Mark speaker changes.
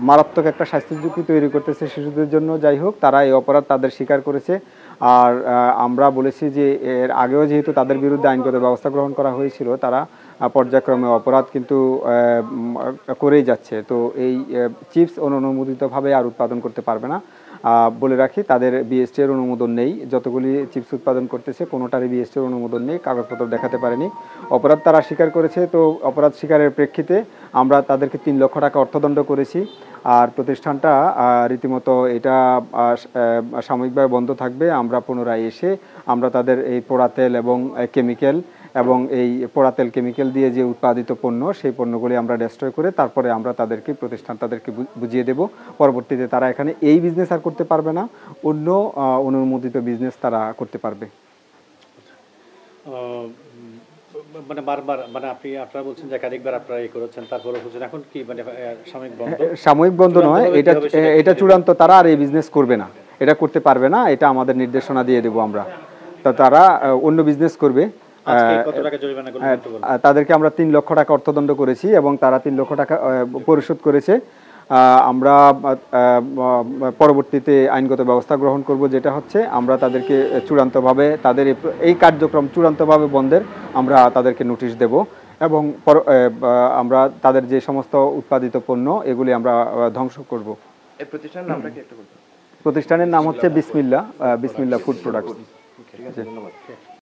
Speaker 1: মারাত্মক একটা স্বাস্থ্য ঝুঁকি তৈরি করতেছে শিশুদের জন্য। যাই হোক, তারা এই অপরাধ তাদের স্বীকার করেছে। আর আমরা বলেছি যে এর আগেও যেহেতু তাদের বিরুদ্ধে আইনগত ব্যবস্থা গ্রহণ করা হয়েছিল, তারা পর্যায়ক্রমে অপরাধ কিন্তু করেই যাচ্ছে। তো এই চিপস অননুমোদিতভাবে আর উৎপাদন করতে পারবে না। বলে রাখি, তাদের বিএসটি এর অনুমোদন নেই। যতগুলি চিপস উৎপাদন করতেছে কোনোটারই বিএসটি এর অনুমোদন নেই, কাগজপত্র দেখাতে পারেনি। অপরাধ তারা স্বীকার করেছে। তো অপরাধ স্বীকারের প্রেক্ষিতে আমরা তাদেরকে ৩ লক্ষ টাকা অর্থদণ্ড করেছি। আর প্রতিষ্ঠানটা রীতিমতো এটা সাময়িকভাবে বন্ধ থাকবে। আমরা পুনরায় এসে আমরা তাদের এই পোড়া তেল এবং কেমিক্যাল এবং এই পোড়া তেল কেমিক্যাল দিয়ে যে উৎপাদিত পণ্য, সেই পণ্যগুলি আমরা ডেস্ট্রয় করে তারপরে আমরা তাদেরকে বুঝিয়ে দেব। পরবর্তীতে তারা এখানে এই বিজনেস আর করতে পারবে না, অন্য অনুমোদিত বিজনেস তারা করতে পারবে।
Speaker 2: মানে বারবার মানে আপনারা বলছেন যে একাধিকবার আপনারা এই করেছেন, তারপরে বলছেন এখন কি মানে সাময়িক বন্ধ?
Speaker 1: সাময়িক বন্ধ নয়, এটা চূড়ান্ত। তারা আর এই বিজনেস করবে না, এটা করতে পারবে না, এটা আমাদের নির্দেশনা দিয়ে দেব আমরা। তো তারা অন্য বিজনেস করবে। তাদেরকে আমরা ৩ লক্ষ টাকা অর্থদণ্ড করেছি এবং তারা 3 লক্ষ টাকা পরিশোধ করেছে। আমরা পরবর্তীতে আইনগত ব্যবস্থা গ্রহণ করব, যেটা হচ্ছে আমরা তাদেরকে চূড়ান্তভাবে তাদের এই কার্যক্রম চূড়ান্তভাবে বন্ধের আমরা তাদেরকে নোটিশ দেব এবং আমরা তাদের যে সমস্ত উৎপাদিত পণ্য এগুলি আমরা ধ্বংস করব।
Speaker 3: এই প্রতিষ্ঠানের নামটা কি একটু বলুন?
Speaker 1: প্রতিষ্ঠানের নাম হচ্ছে বিসমিল্লাহ ফুড প্রোডাক্টস।
Speaker 3: ঠিক আছে, ধন্যবাদ।